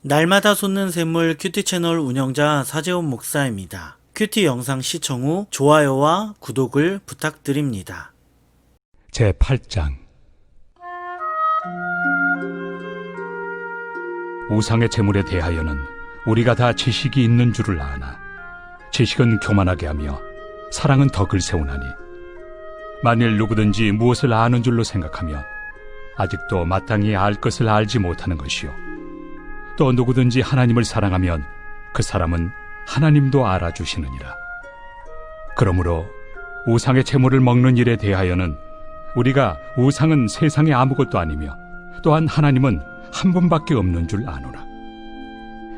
날마다 솟는 샘물 큐티 채널 운영자 사재원 목사입니다. 큐티 영상 시청 후 좋아요와 구독을 부탁드립니다. 제8장 우상의 제물에 대하여는 우리가 다 지식이 있는 줄을 아나 지식은 교만하게 하며 사랑은 덕을 세우나니 만일 누구든지 무엇을 아는 줄로 생각하면 아직도 마땅히 알 것을 알지 못하는 것이요 또 누구든지 하나님을 사랑하면 그 사람은 하나님도 알아주시느니라. 그러므로 우상의 제물을 먹는 일에 대하여는 우리가 우상은 세상에 아무것도 아니며 또한 하나님은 한 분밖에 없는 줄 아노라.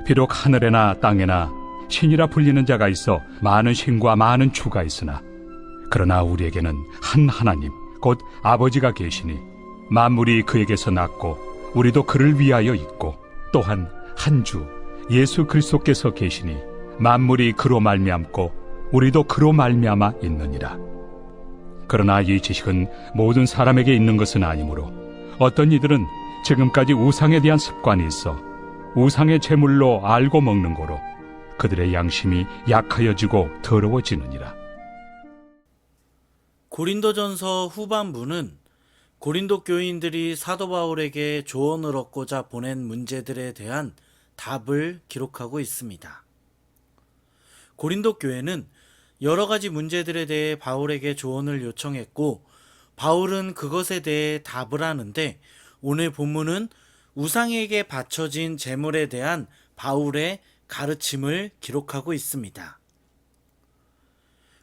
비록 하늘에나 땅에나 신이라 불리는 자가 있어 많은 신과 많은 주가 있으나 그러나 우리에게는 한 하나님 곧 아버지가 계시니 만물이 그에게서 났고 우리도 그를 위하여 있고 또한 한 주 예수 그리스도께서 계시니 만물이 그로 말미암고 우리도 그로 말미암아 있느니라. 그러나 이 지식은 모든 사람에게 있는 것은 아니므로 어떤 이들은 지금까지 우상에 대한 습관이 있어 우상의 제물로 알고 먹는 거로 그들의 양심이 약하여지고 더러워지느니라. 고린도전서 후반부는 고린도 교인들이 사도 바울에게 조언을 얻고자 보낸 문제들에 대한 답을 기록하고 있습니다. 고린도 교회는 여러 가지 문제들에 대해 바울에게 조언을 요청했고 바울은 그것에 대해 답을 하는데 오늘 본문은 우상에게 바쳐진 제물에 대한 바울의 가르침을 기록하고 있습니다.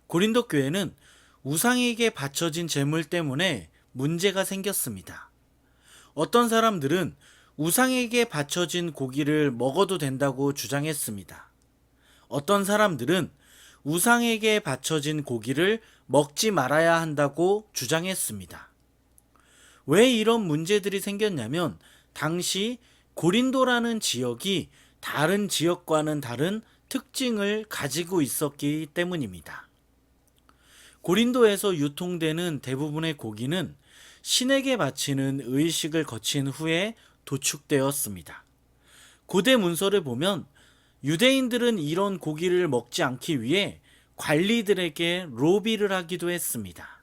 고린도 교회는 우상에게 바쳐진 제물 때문에 문제가 생겼습니다. 어떤 사람들은 우상에게 바쳐진 고기를 먹어도 된다고 주장했습니다. 어떤 사람들은 우상에게 바쳐진 고기를 먹지 말아야 한다고 주장했습니다. 왜 이런 문제들이 생겼냐면 당시 고린도라는 지역이 다른 지역과는 다른 특징을 가지고 있었기 때문입니다. 고린도에서 유통되는 대부분의 고기는 신에게 바치는 의식을 거친 후에 도축되었습니다. 고대 문서를 보면 유대인들은 이런 고기를 먹지 않기 위해 관리들에게 로비를 하기도 했습니다.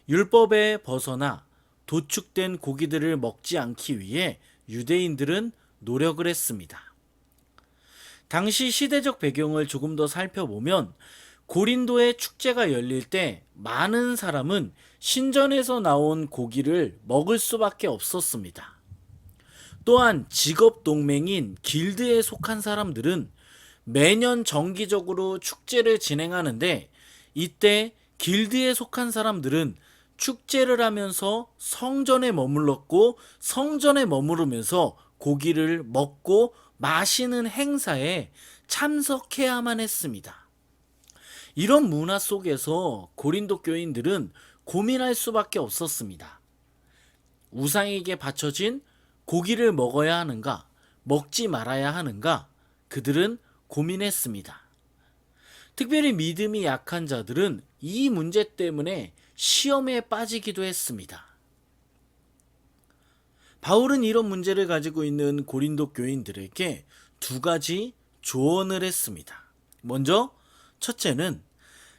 율법에 벗어나 도축된 고기들을 먹지 않기 위해 유대인들은 노력을 했습니다. 당시 시대적 배경을 조금 더 살펴보면 고린도의 축제가 열릴 때 많은 사람은 신전에서 나온 고기를 먹을 수밖에 없었습니다. 또한 직업 동맹인 길드에 속한 사람들은 매년 정기적으로 축제를 진행하는데 이때 길드에 속한 사람들은 축제를 하면서 성전에 머물렀고 성전에 머무르면서 고기를 먹고 마시는 행사에 참석해야만 했습니다. 이런 문화 속에서 고린도 교인들은 고민할 수밖에 없었습니다. 우상에게 바쳐진 고기를 먹어야 하는가, 먹지 말아야 하는가, 그들은 고민했습니다. 특별히 믿음이 약한 자들은 이 문제 때문에 시험에 빠지기도 했습니다. 바울은 이런 문제를 가지고 있는 고린도 교인들에게 두 가지 조언을 했습니다. 먼저 첫째는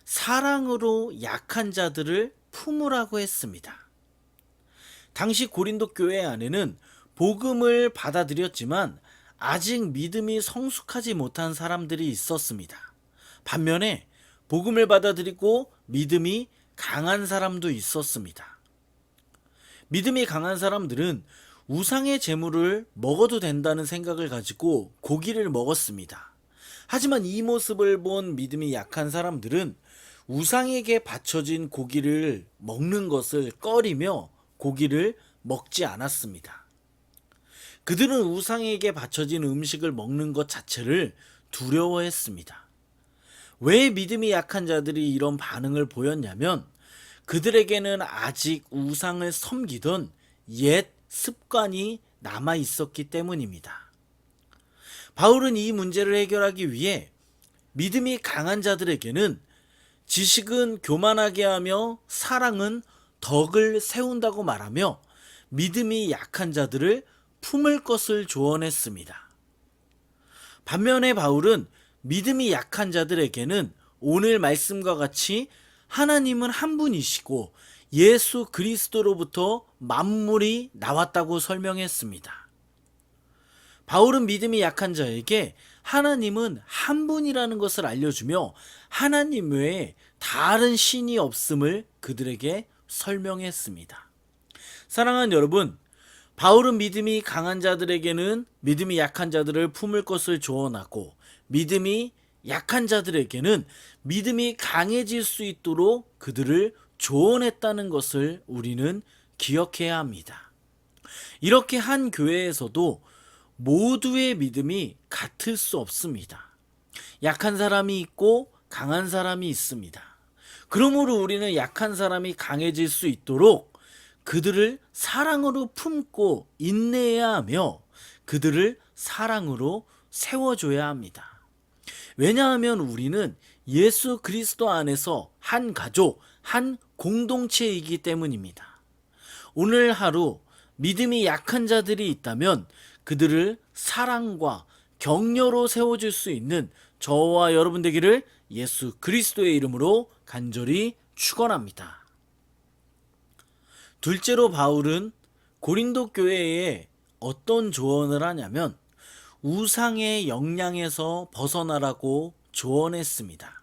사랑으로 약한 자들을 품으라고 했습니다. 당시 고린도 교회 안에는 복음을 받아들였지만 아직 믿음이 성숙하지 못한 사람들이 있었습니다. 반면에 복음을 받아들이고 믿음이 강한 사람도 있었습니다. 믿음이 강한 사람들은 우상의 제물을 먹어도 된다는 생각을 가지고 고기를 먹었습니다. 하지만 이 모습을 본 믿음이 약한 사람들은 우상에게 바쳐진 고기를 먹는 것을 꺼리며 고기를 먹지 않았습니다. 그들은 우상에게 바쳐진 음식을 먹는 것 자체를 두려워했습니다. 왜 믿음이 약한 자들이 이런 반응을 보였냐면 그들에게는 아직 우상을 섬기던 옛 습관이 남아 있었기 때문입니다. 바울은 이 문제를 해결하기 위해 믿음이 강한 자들에게는 지식은 교만하게 하며 사랑은 덕을 세운다고 말하며 믿음이 약한 자들을 품을 것을 조언했습니다. 반면에 바울은 믿음이 약한 자들에게는 오늘 말씀과 같이 하나님은 한 분이시고 예수 그리스도로부터 만물이 나왔다고 설명했습니다. 바울은 믿음이 약한 자에게 하나님은 한 분이라는 것을 알려주며 하나님 외에 다른 신이 없음을 그들에게 설명했습니다. 사랑하는 여러분, 바울은 믿음이 강한 자들에게는 믿음이 약한 자들을 품을 것을 조언하고 믿음이 약한 자들에게는 믿음이 강해질 수 있도록 그들을 조언했다는 것을 우리는 기억해야 합니다. 이렇게 한 교회에서도 모두의 믿음이 같을 수 없습니다. 약한 사람이 있고 강한 사람이 있습니다. 그러므로 우리는 약한 사람이 강해질 수 있도록 그들을 사랑으로 품고 인내해야 하며 그들을 사랑으로 세워줘야 합니다. 왜냐하면 우리는 예수 그리스도 안에서 한 가족, 한 공동체이기 때문입니다. 오늘 하루 믿음이 약한 자들이 있다면 그들을 사랑과 격려로 세워줄 수 있는 저와 여러분 되기를 예수 그리스도의 이름으로 간절히 축원합니다. 둘째로 바울은 고린도 교회에 어떤 조언을 하냐면 우상의 영향에서 벗어나라고 조언했습니다.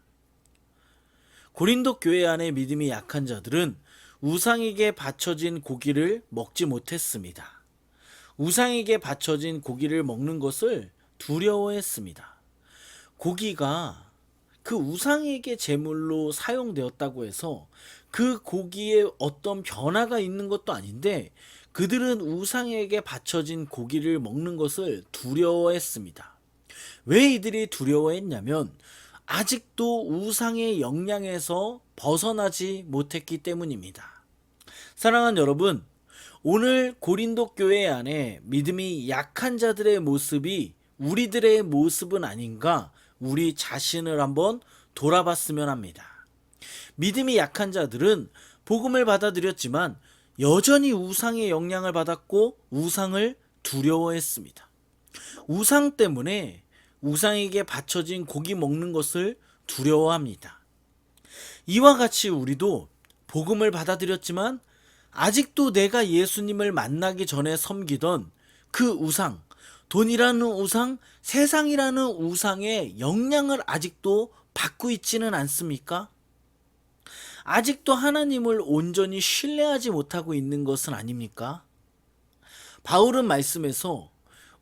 고린도 교회 안에 믿음이 약한 자들은 우상에게 바쳐진 고기를 먹지 못했습니다. 우상에게 바쳐진 고기를 먹는 것을 두려워했습니다. 고기가 그 우상에게 제물로 사용되었다고 해서 그 고기에 어떤 변화가 있는 것도 아닌데 그들은 우상에게 바쳐진 고기를 먹는 것을 두려워했습니다. 왜 이들이 두려워했냐면 아직도 우상의 영향에서 벗어나지 못했기 때문입니다. 사랑하는 여러분, 오늘 고린도 교회 안에 믿음이 약한 자들의 모습이 우리들의 모습은 아닌가 우리 자신을 한번 돌아봤으면 합니다. 믿음이 약한 자들은 복음을 받아들였지만 여전히 우상의 영향을 받았고 우상을 두려워했습니다. 우상 때문에 우상에게 바쳐진 고기 먹는 것을 두려워합니다. 이와 같이 우리도 복음을 받아들였지만 아직도 내가 예수님을 만나기 전에 섬기던 그 우상, 돈이라는 우상, 세상이라는 우상의 영향을 아직도 받고 있지는 않습니까? 아직도 하나님을 온전히 신뢰하지 못하고 있는 것은 아닙니까? 바울은 말씀에서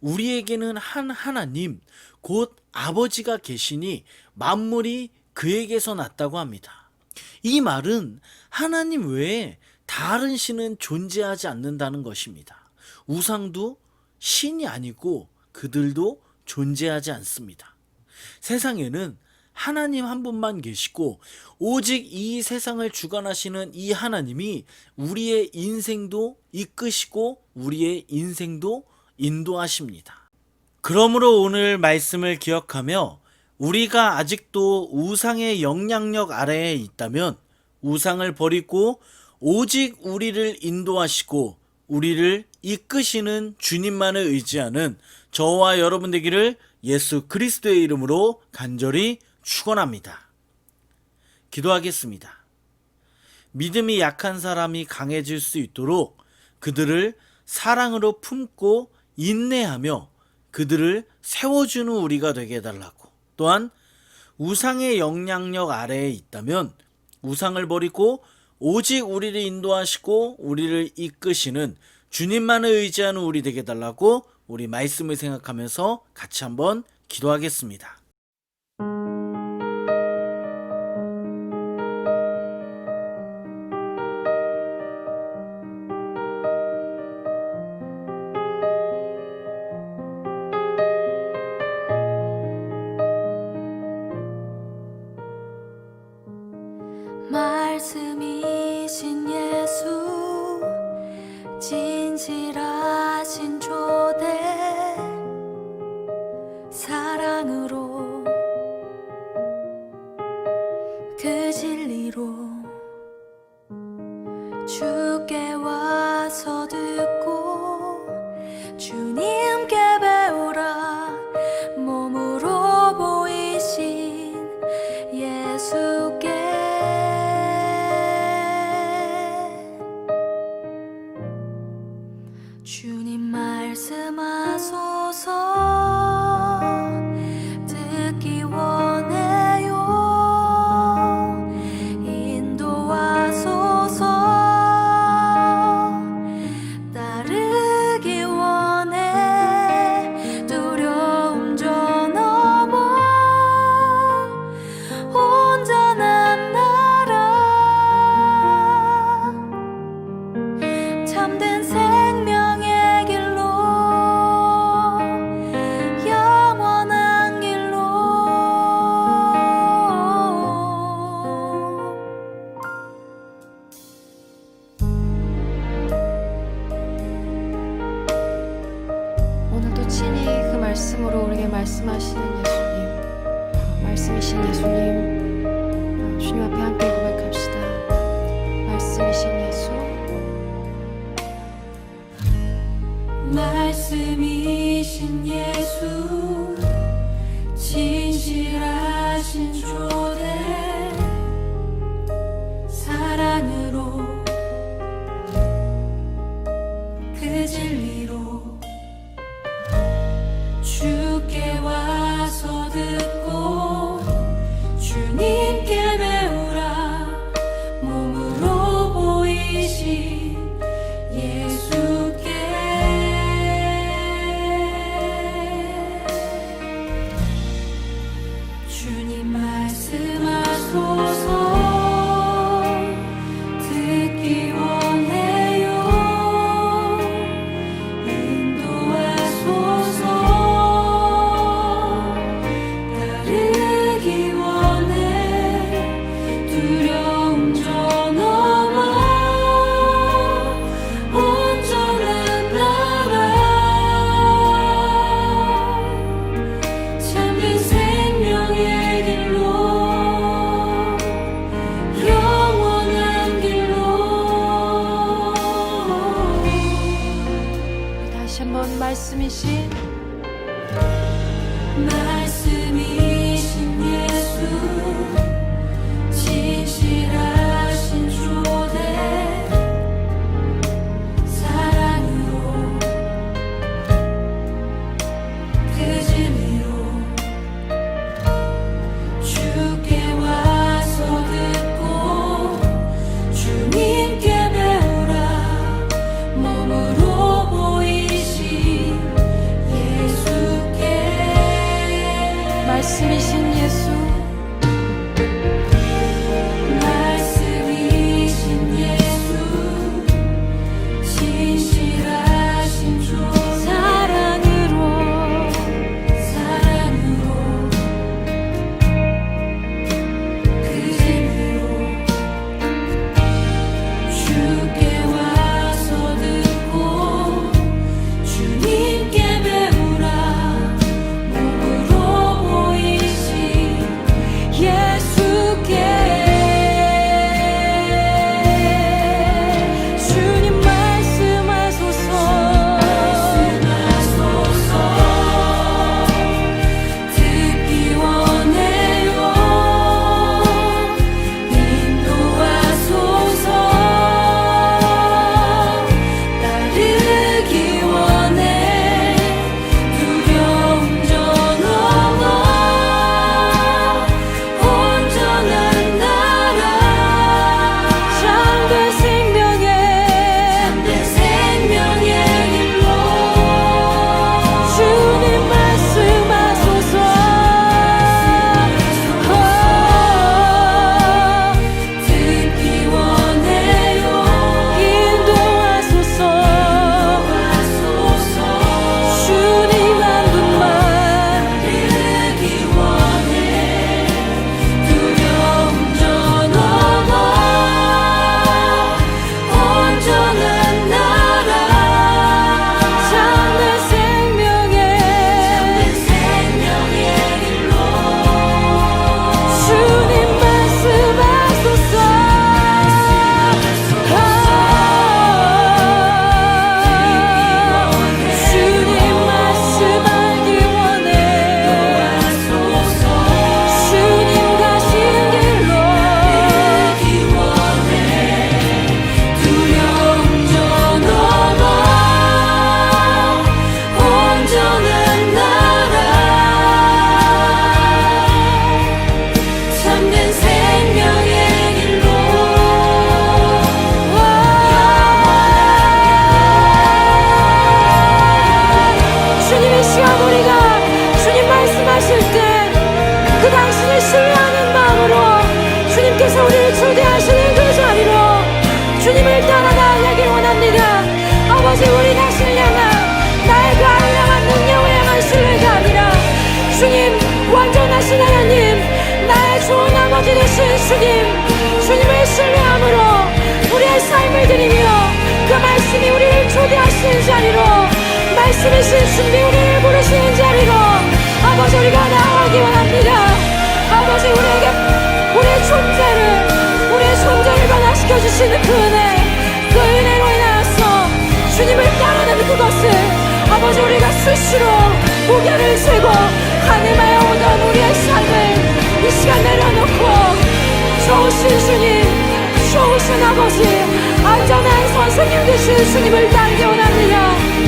우리에게는 한 하나님, 곧 아버지가 계시니 만물이 그에게서 났다고 합니다. 이 말은 하나님 외에 다른 신은 존재하지 않는다는 것입니다. 우상도 신이 아니고 그들도 존재하지 않습니다. 세상에는 하나님 한 분만 계시고 오직 이 세상을 주관하시는 이 하나님이 우리의 인생도 이끄시고 우리의 인생도 인도하십니다. 그러므로 오늘 말씀을 기억하며 우리가 아직도 우상의 영향력 아래에 있다면 우상을 버리고 오직 우리를 인도하시고 우리를 이끄시는 주님만을 의지하는 저와 여러분 되기를 예수 그리스도의 이름으로 간절히 축원합니다. 기도하겠습니다. 믿음이 약한 사람이 강해질 수 있도록 그들을 사랑으로 품고 인내하며 그들을 세워주는 우리가 되게 해달라고, 또한 우상의 영향력 아래에 있다면 우상을 버리고 오직 우리를 인도하시고 우리를 이끄시는 주님만을 의지하는 우리 되게 해달라고 우리 말씀을 생각하면서 같이 한번 기도하겠습니다. 말씀이신 예수 진실하신 조대 사랑으로 그 진리로 주께 와서 듣고 주님께 배우라 몸을 음성으로 우리에게 말씀하시는 예수님, 말씀이신 예수님, 주님 앞에 함께 고백합시다. 말씀이신 예수, 말씀이신 예수, 진실하신 조대, 사랑으로 그 진리로 주께 와서 듣고 주님께 배우라. 몸으로 보이신 예수께 주님 말씀하소서. 듣기 원해요. 인도하소서. 따르기 원해. 두려움 저 넘어 온전한 나라. 참된 생명의 길로, 영원한 길로. 다시 한번 말씀이신 예수, 진실하신 조대, 사랑으로 그 진리로 주께 와서 듣고 주님께 배우라. 몸으로 보이신 예수께. 말씀이신 예수, 말씀이신 예수, 진실하신 조, 사랑으로 그 진리로 주께 와서 듣고 주님께 배우라. 몸으로 보이신 예수께. 주님 말씀하소서. 듣기 원해요. 인도하소서. 따르기 원해. 두려움 저 넘어 온전한 나라. 참된 생명의 길로 주님 말씀하소서. 듣기 원해요. 인도하소서. 주님 한 분만 듣기 원해. 두려움 저 넘어 온전한 나라. 참된 생명의 길로 주님 말씀하소서. 주님 말씀 알기 원해. 주님 가신 길로 두려움 저 넘어 온전한 나라. 참된 생명의 길로 주님 이 시간 우리가 주님 말씀하실 때 그 당신을 신뢰하는 마음으로 주님께서 우리를 초대하시는 그 자리로 주님을 따라 나아가길 원합니다. 아버지, 우리 당신을 향한 나의 그 안을 향한 능력을 향한 신뢰가 아니라 주님, 완전하신 하나님, 나의 좋은 아버지 되신 주님을 신뢰함으로 우리의 삶을 드리며 그 말씀이 우리를 초대하시는 자리로, 말씀이신 준비 우리를 부르시는 자리로 주시는 그 은혜로 인하여서 주님을 따르는 그것을 아버지 우리가 수시로 무게를 세고 가늠하여 오던 우리의 삶을 이 시간 내려놓고 좋으신 주님, 좋으신 아버지, 안전한 선생님 되신 주님을 따르기 원합니다.